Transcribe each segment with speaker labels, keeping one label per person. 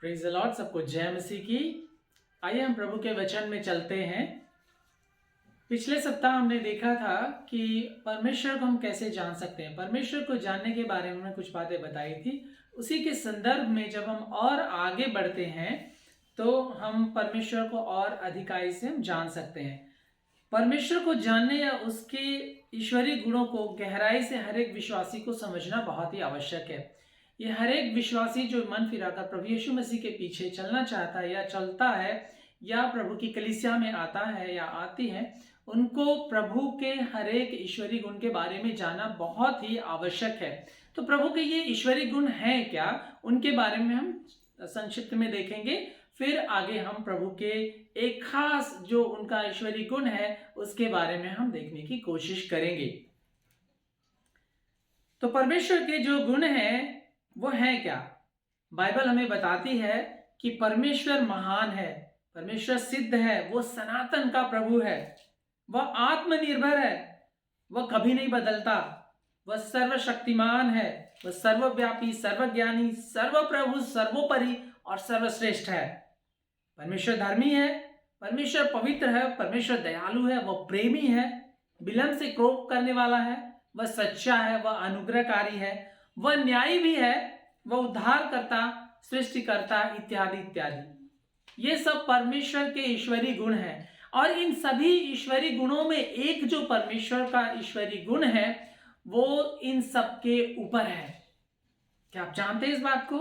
Speaker 1: Praise the Lord. सबको जय मसीह की। आइए हम प्रभु के वचन में चलते हैं। पिछले सप्ताह हमने देखा था कि परमेश्वर को हम कैसे जान सकते हैं। परमेश्वर को जानने के बारे में कुछ बातें बताई थी। उसी के संदर्भ में जब हम और आगे बढ़ते हैं तो हम परमेश्वर को और अधिकाई से हम जान सकते हैं। परमेश्वर को जानने या उसके ईश्वरीय गुणों को गहराई से हर एक विश्वासी को समझना बहुत ही आवश्यक है। ये हर एक विश्वासी जो मन फिराकर प्रभु यीशु मसीह के पीछे चलना चाहता है या चलता है या प्रभु की कलीसिया में आता है या आती है, उनको प्रभु के हर एक ईश्वरीय गुण के बारे में जानना बहुत ही आवश्यक है। तो प्रभु के ये ईश्वरीय गुण हैं क्या, उनके बारे में हम संक्षिप्त में देखेंगे। फिर आगे हम प्रभु के एक खास जो उनका ईश्वरीय गुण है उसके बारे में हम देखने की कोशिश करेंगे। तो परमेश्वर के जो गुण हैं वो है क्या। बाइबल हमें बताती है कि परमेश्वर महान है, परमेश्वर सिद्ध है, वो सनातन का प्रभु है, वह आत्मनिर्भर है, वह कभी नहीं बदलता, वह सर्वशक्तिमान है, वह सर्वव्यापी, सर्वज्ञानी, सर्वप्रभु, सर्वोपरि और सर्वश्रेष्ठ है। परमेश्वर धर्मी है, परमेश्वर पवित्र है, परमेश्वर दयालु है, वह प्रेमी है, विलंब से क्रोध करने वाला है, वह सच्चा है, वह अनुग्रहकारी है, वह न्यायी भी है, वह उद्धारकर्ता, सृष्टिकर्ता इत्यादि इत्यादि। ये सब परमेश्वर के ईश्वरीय गुण हैं। और इन सभी ईश्वरीय गुणों में एक जो परमेश्वर का ईश्वरीय गुण है वो इन सब के ऊपर है। क्या आप जानते हैं इस बात को?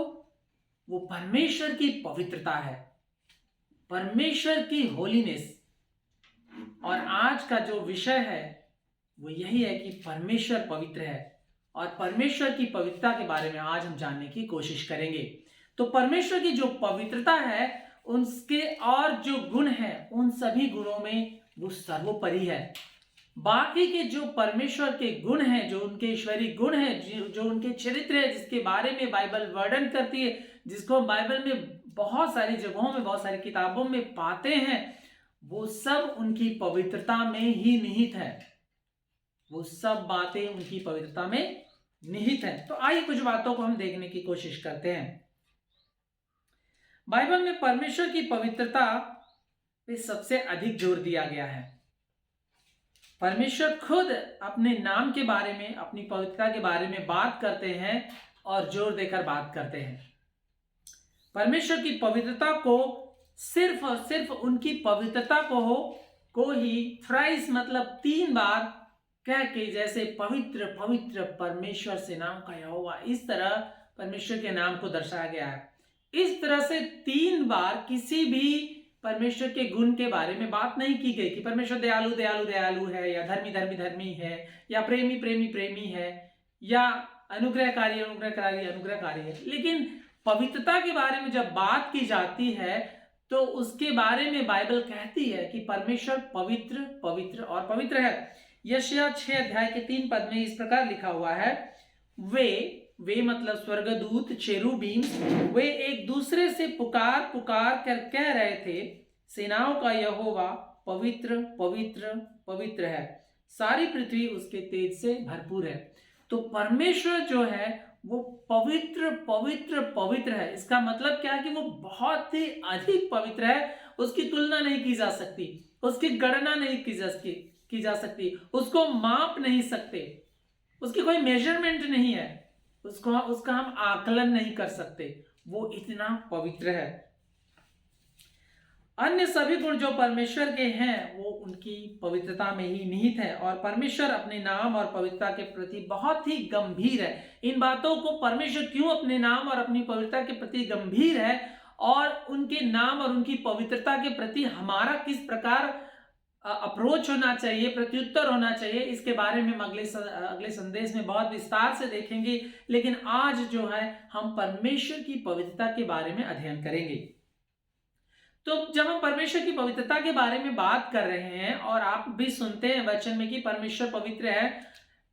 Speaker 1: वो परमेश्वर की पवित्रता है, परमेश्वर की होलीनेस। और आज का जो विषय है वो यही है कि परमेश्वर पवित्र है और परमेश्वर की पवित्रता के बारे में आज हम जानने की कोशिश करेंगे। तो परमेश्वर की जो पवित्रता है उसके और जो गुण है उन सभी गुणों में वो सर्वोपरि है। बाकी के जो परमेश्वर के गुण हैं, जो उनके ईश्वरीय गुण हैं, जो उनके चरित्र है, जिसके बारे में बाइबल वर्णन करती है, जिसको हम बाइबल में बहुत सारी जगहों में, बहुत सारी किताबों में पाते हैं, वो सब उनकी पवित्रता में ही निहित है। वो सब बातें उनकी पवित्रता में निहित है। तो आइए कुछ बातों को हम देखने की कोशिश करते हैं। बाइबल में परमेश्वर की पवित्रता पे सबसे अधिक जोर दिया गया है। परमेश्वर खुद अपने नाम के बारे में, अपनी पवित्रता के बारे में बात करते हैं और जोर देकर बात करते हैं। परमेश्वर की पवित्रता को सिर्फ और सिर्फ उनकी पवित्रता को ही थ्राइस मतलब 3 बार कह के, जैसे पवित्र पवित्र परमेश्वर से नाम का यहोवा, इस तरह परमेश्वर के नाम को दर्शाया गया है। इस तरह से 3 बार किसी भी परमेश्वर के गुण के बारे में बात नहीं की गई कि परमेश्वर दयालु दयालु दयालु है, या धर्मी धर्मी धर्मी है, या प्रेमी प्रेमी प्रेमी है, या अनुग्रहकारी अनुग्रहकारी अनुग्रहकारी है। लेकिन पवित्रता के बारे में जब बात की जाती है तो उसके बारे में बाइबल कहती है कि परमेश्वर पवित्र पवित्र और पवित्र है। यशायाह 6 अध्याय के 3 पद में इस प्रकार लिखा हुआ है, वे मतलब स्वर्गदूत चेरुबीम, वे एक दूसरे से पुकार पुकार कर कह रहे थे, सेनाओं का यहोवा पवित्र पवित्र पवित्र है, सारी पृथ्वी उसके तेज से भरपूर है। तो परमेश्वर जो है वो पवित्र पवित्र पवित्र है। इसका मतलब क्या है कि वो बहुत ही अधिक पवित्र है। उसकी तुलना नहीं की जा सकती, उसकी गणना नहीं की जा सकती, उसको माप नहीं सकते, उसकी कोई मेजरमेंट नहीं है, उसका हम आकलन नहीं कर सकते। वो इतना पवित्र है। अन्य सभी गुण जो परमेश्वर के हैं वो उनकी पवित्रता में ही निहित है। और परमेश्वर अपने नाम और पवित्रता के प्रति बहुत ही गंभीर है। इन बातों को परमेश्वर क्यों अपने नाम और अपनी पवित्रता के प्रति गंभीर है और उनके नाम और उनकी पवित्रता के प्रति हमारा किस प्रकार अप्रोच होना चाहिए, प्रत्युत्तर होना चाहिए, इसके बारे में हम अगले संदेश में बहुत विस्तार से देखेंगे। लेकिन आज जो है हम परमेश्वर की पवित्रता के बारे में अध्ययन करेंगे। तो जब हम परमेश्वर की पवित्रता के बारे में बात कर रहे हैं और आप भी सुनते हैं वचन में कि परमेश्वर पवित्र है,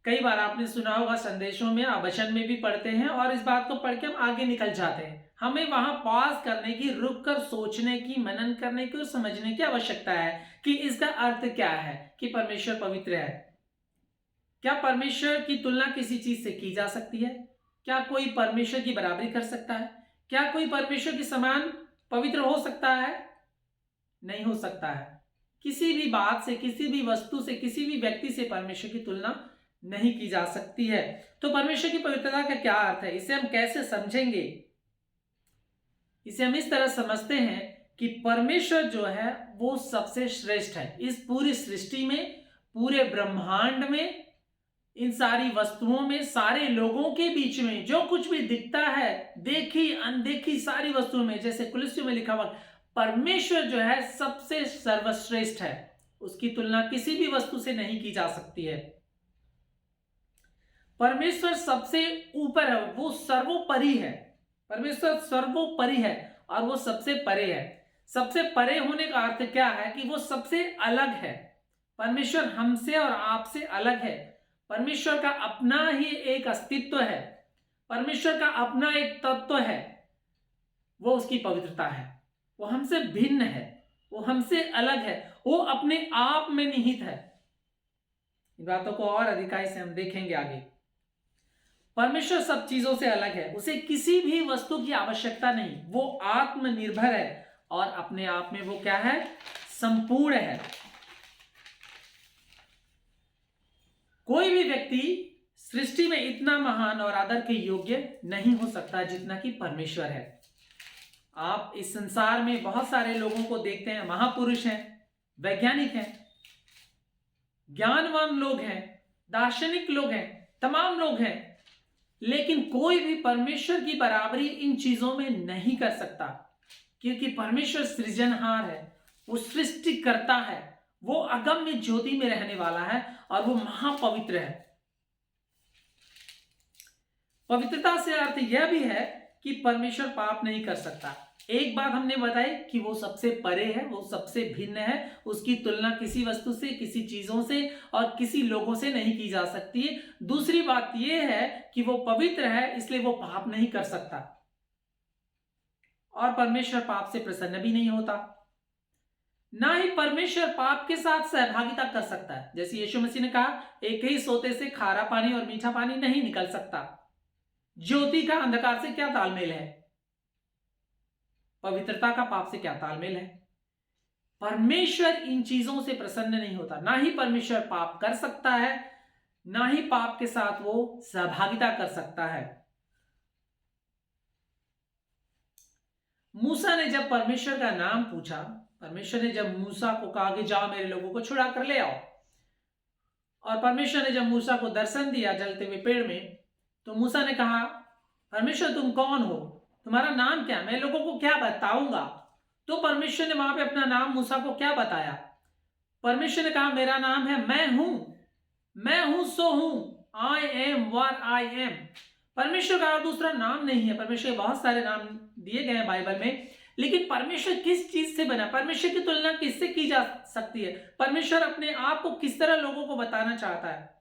Speaker 1: कई बार आपने सुना होगा संदेशों में, आप वचन में भी पढ़ते हैं और इस बात को पढ़ के हम आगे निकल जाते हैं। हमें वहां पॉज करने की, रुक कर सोचने की, मनन करने की और समझने की आवश्यकता है कि इसका अर्थ क्या है कि परमेश्वर पवित्र है। क्या परमेश्वर की तुलना किसी चीज से की जा सकती है? क्या कोई परमेश्वर की बराबरी कर सकता है? क्या कोई परमेश्वर के समान पवित्र हो सकता है? नहीं हो सकता है। किसी भी बात से, किसी भी वस्तु से, किसी भी व्यक्ति से परमेश्वर की तुलना नहीं की जा सकती है। तो परमेश्वर की पवित्रता का क्या अर्थ है, इसे हम कैसे समझेंगे? इसे हम इस तरह समझते हैं कि परमेश्वर जो है वो सबसे श्रेष्ठ है। इस पूरी सृष्टि में, पूरे ब्रह्मांड में, इन सारी वस्तुओं में, सारे लोगों के बीच में जो कुछ भी दिखता है, देखी अनदेखी सारी वस्तुओं में, जैसे कुलस्सियों में लिखा हुआ, परमेश्वर जो है सबसे सर्वश्रेष्ठ है। उसकी तुलना किसी भी वस्तु से नहीं की जा सकती है। परमेश्वर सबसे ऊपर है, वो सर्वोपरि है। परमेश्वर सर्वोपरि है और वो सबसे परे है। सबसे परे होने का अर्थ क्या है कि वो सबसे अलग है। परमेश्वर हमसे और आपसे अलग है। परमेश्वर का अपना ही एक अस्तित्व है। परमेश्वर का अपना एक तत्व है, वो उसकी पवित्रता है। वो हमसे भिन्न है, वो हमसे अलग है, वो अपने आप में निहित है। इन बातों को और अधिकाई से हम देखेंगे आगे। परमेश्वर सब चीजों से अलग है, उसे किसी भी वस्तु की आवश्यकता नहीं। वो आत्मनिर्भर है और अपने आप में वो क्या है? संपूर्ण है। कोई भी व्यक्ति सृष्टि में इतना महान और आदर के योग्य नहीं हो सकता जितना कि परमेश्वर है। आप इस संसार में बहुत सारे लोगों को देखते हैं, महापुरुष हैं, वैज्ञानिक हैं, ज्ञानवान लोग हैं, दार्शनिक लोग हैं, तमाम लोग हैं, लेकिन कोई भी परमेश्वर की बराबरी इन चीजों में नहीं कर सकता, क्योंकि परमेश्वर सृजनहार है, वो सृष्टि करता है, वो अगम्य ज्योति में रहने वाला है और वो महापवित्र है। पवित्रता से अर्थ यह भी है कि परमेश्वर पाप नहीं कर सकता। एक बात हमने बताई कि वो सबसे परे है, वो सबसे भिन्न है, उसकी तुलना किसी वस्तु से, किसी चीजों से और किसी लोगों से नहीं की जा सकती है। दूसरी बात यह है कि वो पवित्र है, इसलिए वो पाप नहीं कर सकता और परमेश्वर पाप से प्रसन्न भी नहीं होता। ना ही परमेश्वर पाप के साथ सहभागिता कर सकता है। जैसे यीशु मसीह ने कहा, एक ही सोते से खारा पानी और मीठा पानी नहीं निकल सकता। ज्योति का अंधकार से क्या तालमेल है? पवित्रता का पाप से क्या तालमेल है? परमेश्वर इन चीजों से प्रसन्न नहीं होता। ना ही परमेश्वर पाप कर सकता है, ना ही पाप के साथ वो सहभागिता कर सकता है। मूसा ने जब परमेश्वर का नाम पूछा, परमेश्वर ने जब मूसा को कहा कि जाओ मेरे लोगों को छुड़ा कर ले आओ, और परमेश्वर ने जब मूसा को दर्शन दिया जलते हुए पेड़ में, तो मूसा ने कहा, परमेश्वर तुम कौन हो, तुम्हारा नाम क्या, मैं लोगों को क्या बताऊंगा? तो परमेश्वर ने वहां पे अपना नाम मूसा को क्या बताया? परमेश्वर ने कहा, मेरा नाम है मैं हूं सो हूं, I am what I am. परमेश्वर का दूसरा नाम नहीं है। परमेश्वर के बहुत सारे नाम दिए गए हैं बाइबल में, लेकिन परमेश्वर किस चीज से बना? परमेश्वर की तुलना किससे की जा सकती है? परमेश्वर अपने आप को किस तरह लोगों को बताना चाहता है?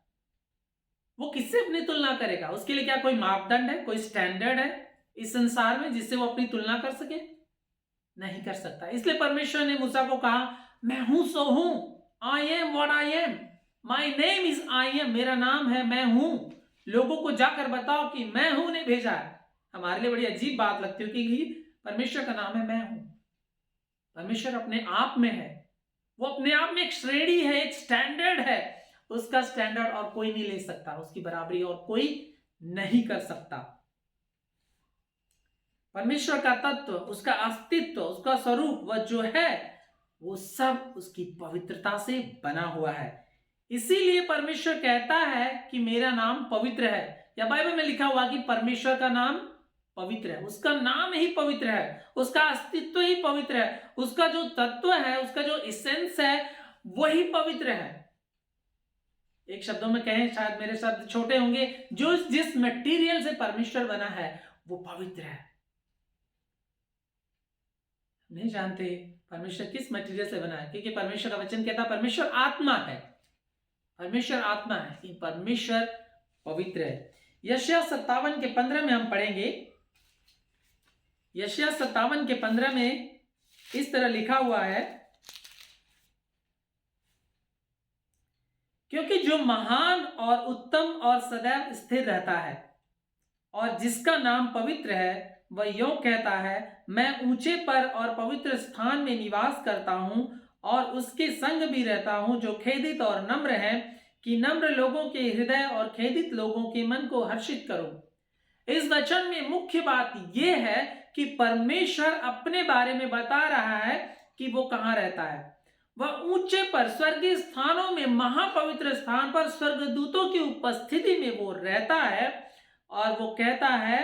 Speaker 1: वो किससे अपनी तुलना करेगा? उसके लिए क्या कोई मापदंड है, कोई स्टैंडर्ड है इस संसार में जिससे वो अपनी तुलना कर सके? नहीं कर सकता। इसलिए परमेश्वर ने मूसा को कहा, मैं हूं सो हूं, I am what I am, my name is I am, मेरा नाम है मैं हूं, लोगों को जाकर बताओ कि मैं हूं ने भेजा है। हमारे लिए बड़ी अजीब बात लगती है कि परमेश्वर का नाम है मैं हूं। परमेश्वर अपने आप में है, वो अपने आप में एक श्रेणी है, एक स्टैंडर्ड है, उसका स्टैंडर्ड और कोई नहीं ले सकता, उसकी बराबरी और कोई नहीं कर सकता। परमेश्वर का तत्व, उसका अस्तित्व, उसका स्वरूप, वह जो है वो सब उसकी पवित्रता से बना हुआ है। इसीलिए परमेश्वर कहता है कि मेरा नाम पवित्र है, या बाइबल में लिखा हुआ कि परमेश्वर का नाम पवित्र है। उसका नाम ही पवित्र है, उसका अस्तित्व ही पवित्र है, उसका जो तत्व है, उसका जो एसेंस है वही पवित्र है। एक शब्दों में कहें, शायद मेरे शब्द छोटे होंगे, जो जिस मटेरियल से परमेश्वर बना है वो पवित्र है। नहीं जानते परमेश्वर किस मटेरियल से बना है, क्योंकि परमेश्वर का वचन कहता है परमेश्वर आत्मा है। परमेश्वर आत्मा है कि परमेश्वर पवित्र है। यशायाह 57 के 15 में हम पढ़ेंगे। यशायाह 57 के 15 में इस तरह लिखा हुआ है, क्योंकि जो महान और उत्तम और सदैव स्थिर रहता है और जिसका नाम पवित्र है, वह यूं कहता है, मैं ऊंचे पर और पवित्र स्थान में निवास करता हूं और उसके संग भी रहता हूं जो खेदित और नम्र है, कि नम्र लोगों के हृदय और खेदित लोगों के मन को हर्षित करो। इस वचन में मुख्य बात यह है कि परमेश्वर अपने बारे में बता रहा है कि वो कहां रहता है। वह ऊंचे पर स्वर्गीय स्थानों में महापवित्र स्थान पर स्वर्गदूतों की उपस्थिति में वो रहता है और वो कहता है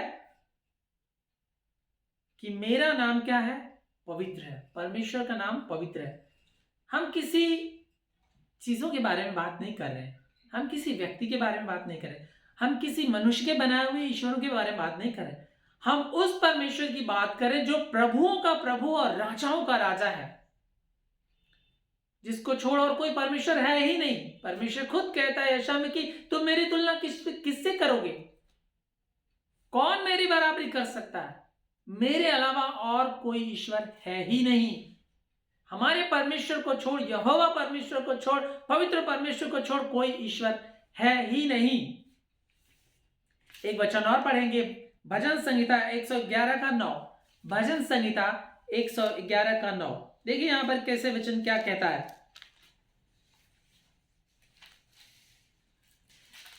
Speaker 1: कि मेरा नाम क्या है, पवित्र है। परमेश्वर का नाम पवित्र है। हम किसी चीजों के बारे में बात नहीं कर रहे हैं, हम किसी व्यक्ति के बारे में बात नहीं कर रहे, हम किसी मनुष्य के बनाए हुए ईश्वरों के बारे में बात नहीं कर रहे। हम उस परमेश्वर की बात करें जो प्रभुओं का प्रभु और राजाओं का राजा है, जिसको छोड़ और कोई परमेश्वर है ही नहीं। परमेश्वर खुद कहता है यशायाह में कि तुम मेरी तुलना किससे करोगे, कौन मेरी बराबरी कर सकता है, मेरे अलावा और कोई ईश्वर है ही नहीं। हमारे परमेश्वर को छोड़, यहोवा परमेश्वर को छोड़, पवित्र परमेश्वर को छोड़ कोई ईश्वर है ही नहीं। एक वचन और पढ़ेंगे, भजन संहिता 111 का 9। भजन संहिता 111 का 9। देखिए यहां पर कैसे वचन क्या कहता है।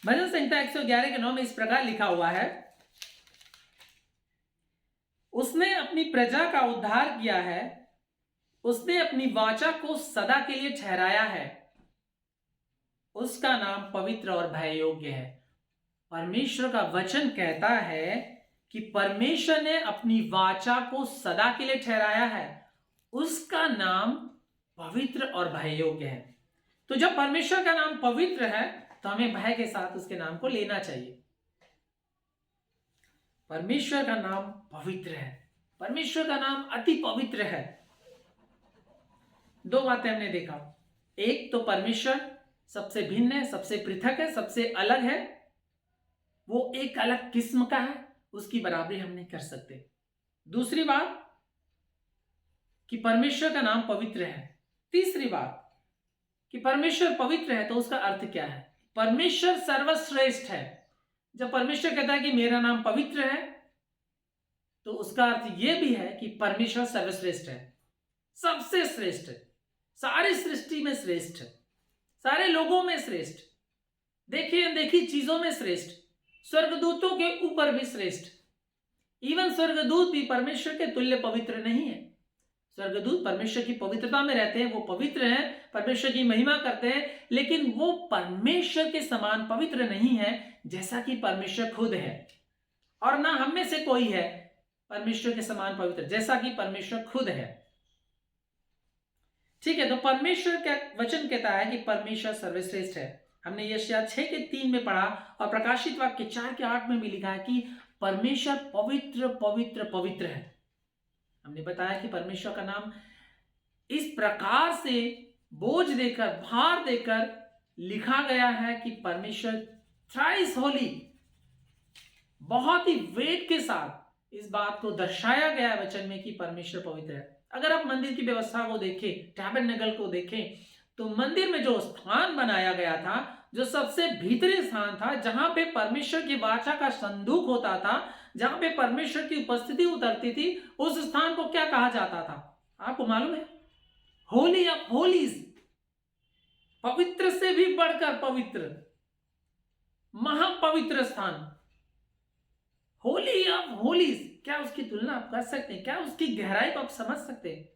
Speaker 1: भजन संहिता 111 के 9 में इस प्रकार लिखा हुआ है, उसने अपनी प्रजा का उद्धार किया है, उसने अपनी वाचा को सदा के लिए ठहराया है, उसका नाम पवित्र और भय योग्य है। परमेश्वर का वचन कहता है कि परमेश्वर ने अपनी वाचा को सदा के लिए ठहराया है, उसका नाम पवित्र और भय योग्य है। तो जब परमेश्वर का नाम पवित्र है तो हमें भय के साथ उसके नाम को लेना चाहिए। परमेश्वर का नाम पवित्र है, परमेश्वर का नाम अति पवित्र है। दो बातें हमने देखा, एक तो परमेश्वर सबसे भिन्न है, सबसे पृथक है, सबसे अलग है, वो एक अलग किस्म का है, उसकी बराबरी हम नहीं कर सकते। दूसरी बात कि परमेश्वर का नाम पवित्र है। तीसरी बात कि परमेश्वर पवित्र है तो उसका अर्थ क्या है, परमेश्वर सर्वश्रेष्ठ है। जब परमेश्वर कहता है कि मेरा नाम पवित्र है तो उसका अर्थ यह भी है कि परमेश्वर सर्वश्रेष्ठ है, सबसे श्रेष्ठ है, सारी सृष्टि में श्रेष्ठ है, सारे लोगों में श्रेष्ठ, देखिए देखी चीजों में श्रेष्ठ, स्वर्गदूतों के ऊपर भी श्रेष्ठ। इवन स्वर्गदूत भी परमेश्वर के तुल्य पवित्र नहीं है। स्वर्गदूत परमेश्वर की पवित्रता में रहते हैं, वो पवित्र हैं, परमेश्वर की महिमा करते हैं, लेकिन वो परमेश्वर के समान पवित्र नहीं है जैसा कि परमेश्वर खुद है। और ना हम में से कोई है परमेश्वर के समान पवित्र जैसा कि परमेश्वर खुद है। ठीक है, तो परमेश्वर का वचन कहता है कि परमेश्वर सर्वश्रेष्ठ है। हमने यशायाह 6 के 3 में पढ़ा और प्रकाशित वाक्य 4 के 8 में भी लिखा है कि परमेश्वर पवित्र पवित्र पवित्र है। हमने बताया कि परमेश्वर का नाम इस प्रकार से बोझ देकर, भार देकर लिखा गया है कि परमेश्वर थ्राइस होली, बहुत ही वेट के साथ इस बात को दर्शाया गया है वचन में कि परमेश्वर पवित्र है। अगर आप मंदिर की व्यवस्था को देखें, टैबरनेकल को देखें, तो मंदिर में जो स्थान बनाया गया था, जो सबसे भीतरी स्थान था, जहां पे परमेश्वर की वाचा का संदूक होता था, जहां पे परमेश्वर की उपस्थिति उतरती थी, उस स्थान को क्या कहा जाता था आपको मालूम है? होली ऑफ होलीज, पवित्र से भी बढ़कर पवित्र, महापवित्र स्थान, होली ऑफ होलीज। क्या उसकी तुलना आप कर सकते हैं? क्या उसकी गहराई को आप समझ सकते हैं?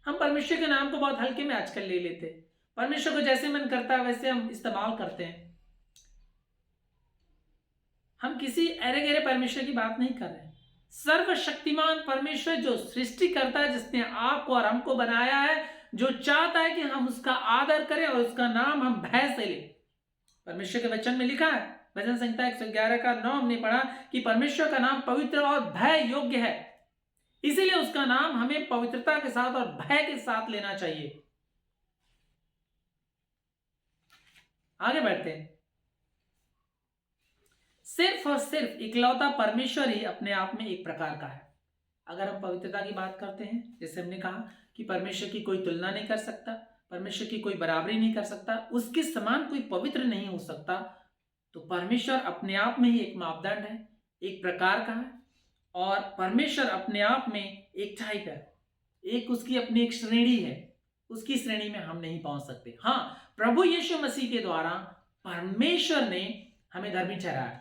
Speaker 1: हम परमेश्वर के नाम को बहुत हल्के में आजकल ले लेते हैं, परमेश्वर को जैसे मन करता है वैसे हम इस्तेमाल करते हैं। हम किसी अरे गहरे परमेश्वर की बात नहीं कर रहे हैं। सर्वशक्तिमान परमेश्वर जो सृष्टि करता है, जिसने आपको और हमको बनाया है, जो चाहता है कि हम उसका आदर करें और उसका नाम हम भय से लें। परमेश्वर के वचन में लिखा है, भजन संहिता 111 का 9 हमने पढ़ा कि परमेश्वर का नाम पवित्र और भय योग्य है, इसीलिए उसका नाम हमें पवित्रता के साथ और भय के साथ लेना चाहिए। आगे बढ़ते हैं। सिर्फ और सिर्फ इकलौता परमेश्वर ही अपने आप में एक प्रकार का है। अगर हम पवित्रता की बात करते हैं, जैसे हमने कहा कि परमेश्वर की कोई तुलना नहीं कर सकता, परमेश्वर की कोई बराबरी नहीं कर सकता, उसके समान कोई पवित्र नहीं हो सकता, तो परमेश्वर अपने आप में ही एक मापदंड है, एक प्रकार का है। और परमेश्वर अपने आप में एक टाइप है, एक उसकी अपनी एक श्रेणी है, उसकी श्रेणी में हम नहीं पहुंच सकते। हाँ, प्रभु यीशु मसीह के द्वारा परमेश्वर ने हमें धर्मी ठहराया,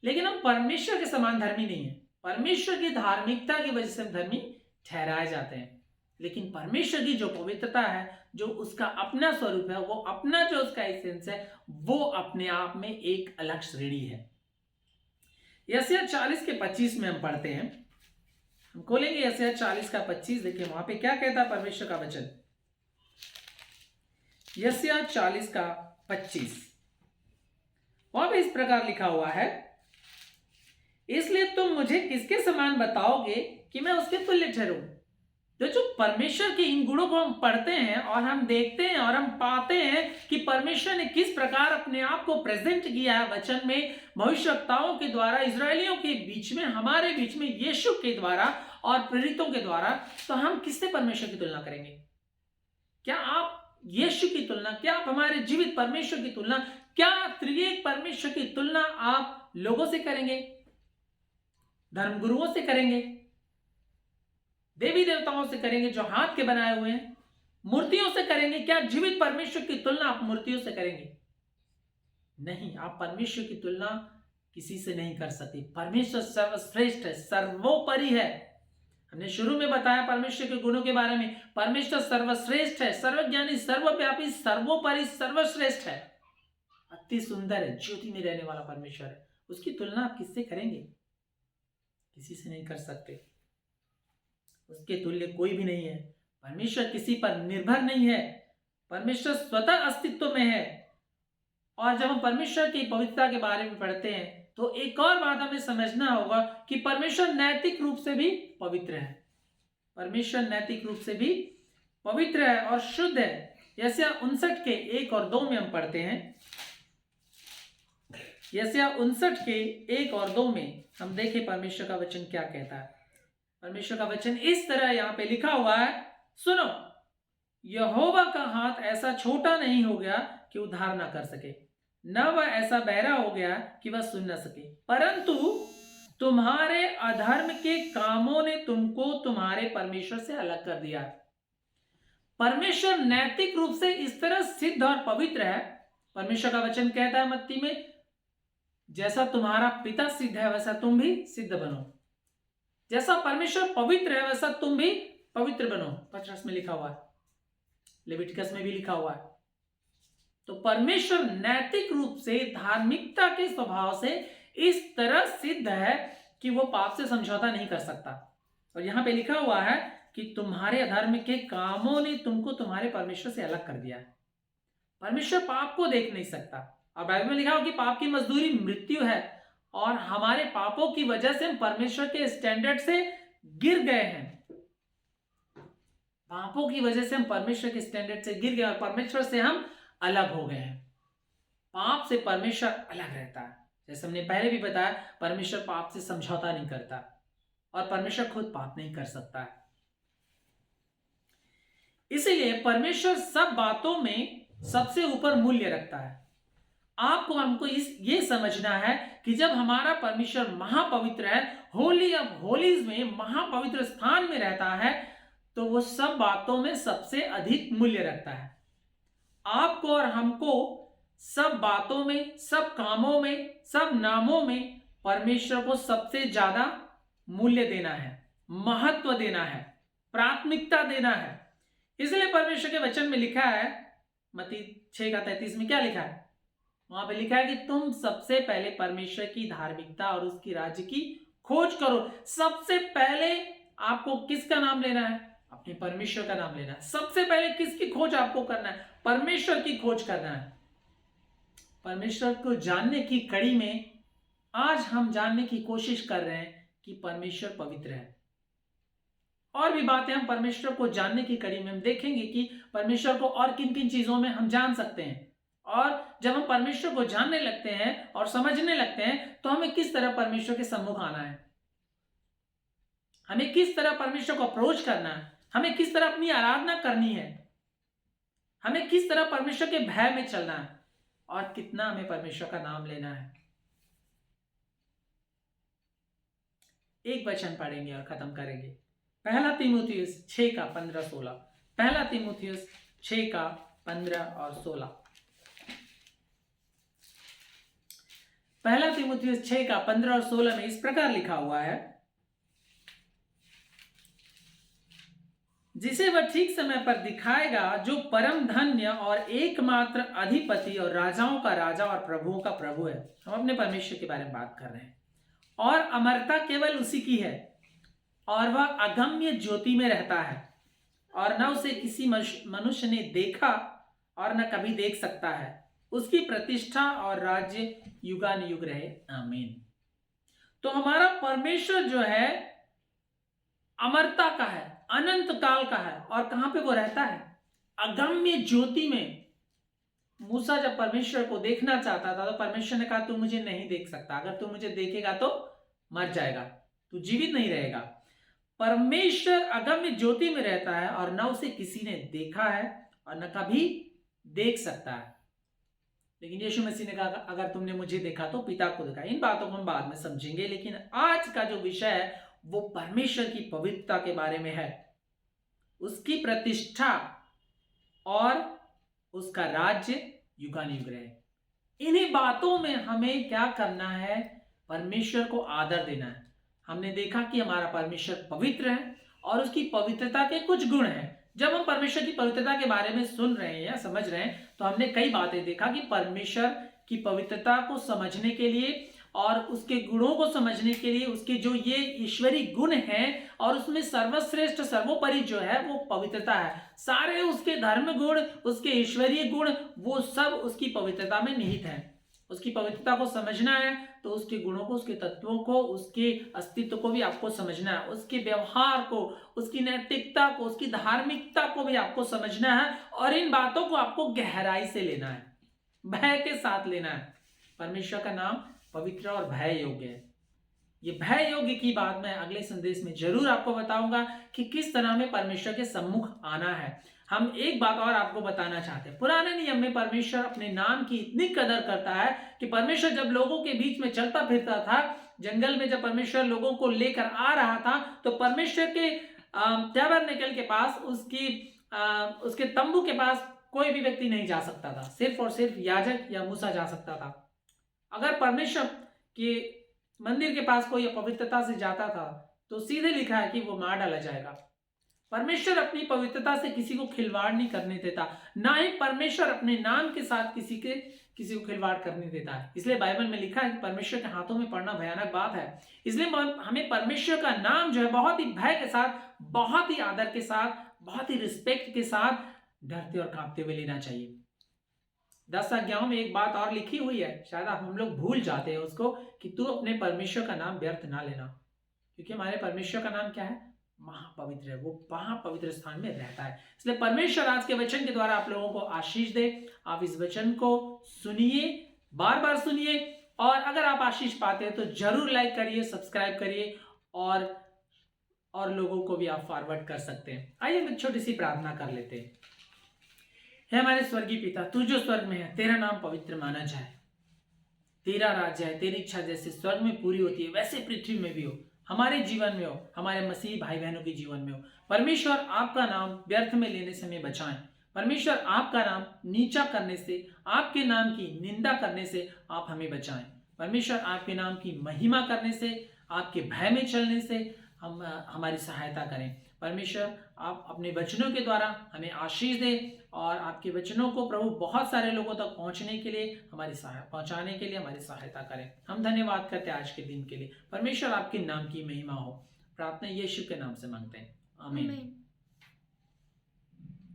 Speaker 1: लेकिन हम परमेश्वर के समान धर्मी नहीं है। परमेश्वर की धार्मिकता की वजह से हम धर्मी ठहराए जाते हैं, लेकिन परमेश्वर की जो पवित्रता है, जो उसका अपना स्वरूप है, वो अपना जो उसका एसेंस है, वो अपने आप में एक अलग श्रेणी है। यशायाह 40 के 25 में हम पढ़ते हैं, हम खोलेंगे यशायाह 40 का 25, देखिए वहां पे क्या कहता है परमेश्वर का वचन। यशायाह 40 का 25, वहां पे इस प्रकार लिखा हुआ है, इसलिए तुम मुझे किसके समान बताओगे कि मैं उसके तुल्य ठहरूं। तो जो परमेश्वर के इन गुणों को हम पढ़ते हैं और हम देखते हैं और हम पाते हैं कि परमेश्वर ने किस प्रकार अपने आप को प्रेजेंट किया है वचन में, भविष्यवक्ताओं के द्वारा, इजरायलियों के बीच में, हमारे बीच में, यीशु के द्वारा और प्रेरितों के द्वारा, तो हम किससे परमेश्वर की तुलना करेंगे? क्या आप यीशु की तुलना, क्या आप हमारे जीवित परमेश्वर की तुलना, क्या त्रिएक परमेश्वर की तुलना आप लोगों से करेंगे, धर्मगुरुओं से करेंगे, देवी देवताओं से करेंगे जो हाथ के बनाए हुए हैं, मूर्तियों से करेंगे? क्या जीवित परमेश्वर की तुलना आप मूर्तियों से करेंगे? नहीं, आप परमेश्वर की तुलना किसी से नहीं कर सकते। परमेश्वर सर्वश्रेष्ठ है, सर्वोपरि है। हमने शुरू में बताया परमेश्वर के गुणों के बारे में, परमेश्वर सर्वश्रेष्ठ है, सर्वज्ञानी, सर्वव्यापी, सर्वोपरि, सर्वश्रेष्ठ है, अति सुंदर है, ज्योति में रहने वाला परमेश्वर है। उसकी तुलना आप किससे करेंगे? किसी से नहीं कर सकते, उसके तुल्य कोई भी नहीं है। परमेश्वर किसी पर निर्भर नहीं है, परमेश्वर स्वतः अस्तित्व में है। और जब हम परमेश्वर की पवित्रता के बारे में पढ़ते हैं तो एक और बात हमें समझना होगा कि परमेश्वर नैतिक रूप से भी पवित्र है। परमेश्वर नैतिक रूप से भी पवित्र है और शुद्ध है। यशायाह 59 के 1 और 2 में हम पढ़ते हैं, यशायाह 59 के 1 और 2 में हम देखें परमेश्वर का वचन क्या कहता है। परमेश्वर का वचन इस तरह यहां पे लिखा हुआ है, सुनो, यहोवा का हाथ ऐसा छोटा नहीं हो गया कि उद्धार ना कर सके, न वह ऐसा बहरा हो गया कि वह सुन न सके, परंतु तुम्हारे अधर्म के कामों ने तुमको तुम्हारे परमेश्वर से अलग कर दिया। परमेश्वर नैतिक रूप से इस तरह सिद्ध और पवित्र है। परमेश्वर का वचन कहता है मत्ती में, जैसा तुम्हारा पिता सिद्ध है वैसा तुम भी सिद्ध बनो। जैसा परमेश्वर पवित्र है वैसा तुम भी पवित्र बनो। पत्रस में लिखा हुआ है, लेविटिकस में भी लिखा हुआ है। तो परमेश्वर नैतिक रूप से, धार्मिकता के स्वभाव से इस तरह सिद्ध है कि वो पाप से समझौता नहीं कर सकता। और यहां पे लिखा हुआ है कि तुम्हारे अधर्म के कामों ने तुमको तुम्हारे परमेश्वर से अलग कर दिया है। परमेश्वर पाप को देख नहीं सकता। और बाइबल में लिखा हुआ कि पाप की मजदूरी मृत्यु है, और हमारे पापों की वजह से हम परमेश्वर के स्टैंडर्ड से गिर गए हैं। पापों की वजह से हम परमेश्वर के स्टैंडर्ड से गिर गए और परमेश्वर से हम अलग हो गए हैं। पाप से परमेश्वर अलग रहता है। जैसे हमने पहले भी बताया, परमेश्वर पाप से समझौता नहीं करता और परमेश्वर खुद पाप नहीं कर सकता है। इसीलिए परमेश्वर सब बातों में सबसे ऊपर मूल्य रखता है। आपको हमको ये समझना है कि जब हमारा परमेश्वर महापवित्र है, होली ऑफ होलीज में, महापवित्र स्थान में रहता है, तो वो सब बातों में सबसे अधिक मूल्य रखता है। आपको और हमको सब बातों में, सब कामों में, सब नामों में परमेश्वर को सबसे ज्यादा मूल्य देना है, महत्व देना है, प्राथमिकता देना है। इसलिए परमेश्वर के वचन में लिखा है, मत्ती 6:33 में क्या लिखा है? वहां पे लिखा है कि तुम सबसे पहले परमेश्वर की धार्मिकता और उसकी राज्य की खोज करो। सबसे पहले आपको किसका नाम लेना है? अपने परमेश्वर का नाम लेना है। सबसे पहले किसकी खोज आपको करना है? परमेश्वर की खोज करना है। परमेश्वर को जानने की कड़ी में आज हम जानने की कोशिश कर रहे हैं कि परमेश्वर पवित्र है। और भी बातें हम परमेश्वर को जानने की कड़ी में हम देखेंगे कि परमेश्वर को और किन किन चीजों में हम जान सकते हैं। और जब हम परमेश्वर को जानने लगते हैं और समझने लगते हैं तो हमें किस तरह परमेश्वर के सम्मुख आना है, हमें किस तरह परमेश्वर को अप्रोच करना है, हमें किस तरह अपनी आराधना करनी है, हमें किस तरह परमेश्वर के भय में चलना है और कितना हमें परमेश्वर का नाम लेना है। एक वचन पढ़ेंगे और खत्म करेंगे। पहला तीमुथियुस 6 का 15-16। पहला तीमुथियुस 6 का 15 और 16। पहला तीमुथियुस 6 का 15 और 16 में इस प्रकार लिखा हुआ है, जिसे वह ठीक समय पर दिखाएगा, जो परम धन्य और एकमात्र अधिपति और राजाओं का राजा और प्रभुओं का प्रभु है। हम अपने परमेश्वर के बारे में बात कर रहे हैं। और अमरता केवल उसी की है, और वह अगम्य ज्योति में रहता है, और न उसे किसी मनुष्य ने देखा और न कभी देख सकता है। उसकी प्रतिष्ठा और राज्य युगानुयुग रहे, आमीन। तो हमारा परमेश्वर जो है अमरता का है, अनंत काल का है। और कहां पे वो रहता है? अगम्य ज्योति में। मूसा जब परमेश्वर को देखना चाहता था तो परमेश्वर ने कहा, तू मुझे नहीं देख सकता, अगर तू मुझे देखेगा तो मर जाएगा, तू जीवित नहीं रहेगा। परमेश्वर अगम्य ज्योति में रहता है और न उसे किसी ने देखा है और न कभी देख सकता है। लेकिन यीशु मसीह ने कहा, अगर तुमने मुझे देखा तो पिता को देखा। इन बातों को हम बाद में समझेंगे, लेकिन आज का जो विषय है वो परमेश्वर की पवित्रता के बारे में है, उसकी प्रतिष्ठा और उसका राज्य युगानुयुग रहे। इन्हीं बातों में हमें क्या करना है? परमेश्वर को आदर देना है। हमने देखा कि हमारा परमेश्वर पवित्र है और उसकी पवित्रता के कुछ गुण हैं। जब हम परमेश्वर की पवित्रता के बारे में सुन रहे हैं या समझ रहे हैं तो हमने कई बातें देखा कि परमेश्वर की पवित्रता को समझने के लिए और उसके गुणों को समझने के लिए, उसके जो ये ईश्वरी गुण हैं और उसमें सर्वश्रेष्ठ सर्वोपरि जो है वो पवित्रता है। सारे उसके धर्म गुण, उसके ईश्वरीय गुण, वो सब उसकी पवित्रता में निहित हैं। उसकी पवित्रता को समझना है तो उसके गुणों को, उसके तत्वों को, उसके अस्तित्व को भी आपको समझना है, उसके व्यवहार को, उसकी नैतिकता को, उसकी धार्मिकता को भी आपको समझना है। और इन बातों को आपको गहराई से लेना है, भय के साथ लेना है। परमेश्वर का नाम पवित्र और भय योग्य है। ये भय योग्य की बात मैं अगले संदेश में जरूर आपको बताऊंगा कि किस तरह में परमेश्वर के सम्मुख आना है। हम एक बात और आपको बताना चाहते हैं, पुराने नियम में परमेश्वर अपने नाम की इतनी कदर करता है कि परमेश्वर जब लोगों के बीच में चलता फिरता था, जंगल में जब परमेश्वर लोगों को लेकर आ रहा था, तो परमेश्वर के टैबरनेकल के पास, उसके तंबू के पास कोई भी व्यक्ति नहीं जा सकता था, सिर्फ और सिर्फ याजक या मूसा जा सकता था। अगर परमेश्वर के मंदिर के पास कोई अपवित्रता से जाता था तो सीधे लिखा है कि वो मार डाला जाएगा। परमेश्वर अपनी पवित्रता से किसी को खिलवाड़ नहीं करने देता, ना ही परमेश्वर अपने नाम के साथ किसी को खिलवाड़ करने देता है। इसलिए बाइबल में लिखा है कि परमेश्वर के हाथों में पड़ना भयानक बात है। इसलिए हमें परमेश्वर का नाम जो है बहुत ही भय के साथ, बहुत ही आदर के साथ, बहुत ही रिस्पेक्ट के साथ, डरते और कांपते हुए लेना चाहिए। 10 आज्ञाओं में एक बात और लिखी हुई है, शायद हम लोग भूल जाते हैं उसको, कि तू अपने परमेश्वर का नाम व्यर्थ ना लेना, क्योंकि हमारे परमेश्वर का नाम क्या है? महापवित्र है, वो महापवित्र स्थान में रहता है। इसलिए परमेश्वर आज के वचन के द्वारा आप लोगों को आशीष दे। आप इस वचन को सुनिए, बार बार सुनिए, और अगर आप आशीष पाते हैं तो जरूर लाइक करिए, सब्सक्राइब करिए, और लोगों को भी आप फॉरवर्ड कर सकते हैं। आइए हम एक छोटी सी प्रार्थना कर लेते हैं। हे हमारे स्वर्गीय पिता, तू जो स्वर्ग में है, तेरा नाम पवित्र माना जाए, तेरा राज्य है, तेरी इच्छा जैसे स्वर्ग में पूरी होती है वैसे पृथ्वी में भी हो, हमारे जीवन में हो, हमारे मसीह भाई बहनों के जीवन में हो। परमेश्वर आपका नाम व्यर्थ में लेने से हमें बचाएं। परमेश्वर आपका नाम नीचा करने से, आपके नाम की निंदा करने से आप हमें बचाएं। परमेश्वर आपके नाम की महिमा करने से, आपके भय में चलने से हमारी सहायता करें। परमेश्वर आप अपने वचनों के द्वारा हमें आशीष दें, और आपके वचनों को प्रभु बहुत सारे लोगों तक पहुंचाने के लिए हमारी सहायता करें। हम धन्यवाद करते हैं आज के दिन के लिए। परमेश्वर आपके नाम की महिमा हो। प्रार्थना यीशु के नाम से मांगते हैं, आमीन।